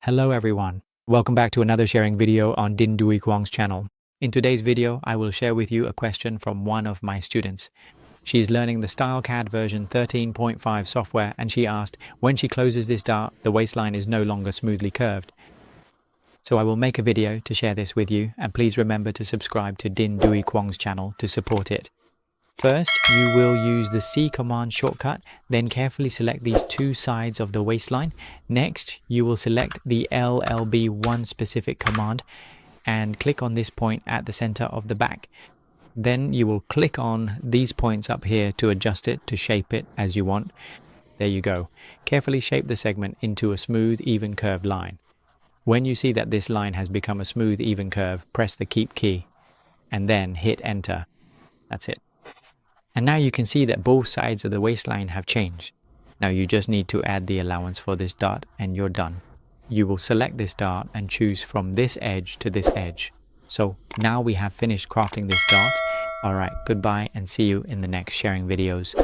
Hello everyone, welcome back to another sharing video on Dinh Duy Cuong's channel. In today's video, I will share with you a question from one of my students. She is learning the STYLECAD version 13.5 software and she asked, when she closes this dart, the waistline is no longer smoothly curved. So I will make a video to share this with you, and please remember to subscribe to Dinh Duy Cuong's channel to support it. First, you will use the C command shortcut, then carefully select these two sides of the waistline. Next, you will select the LLB1 specific command and click on this point at the center of the back. Then you will click on these points up here to adjust it, to shape it as you want. There you go. Carefully shape the segment into a smooth, even curved line. When you see that this line has become a smooth, even curve, press the Keep key and then hit Enter. That's it. And now you can see that both sides of the waistline have changed. Now you just need to add the allowance for this dart and you're done. You will select this dart and choose from this edge to this edge. So now we have finished crafting this dart. Alright, goodbye and see you in the next sharing videos.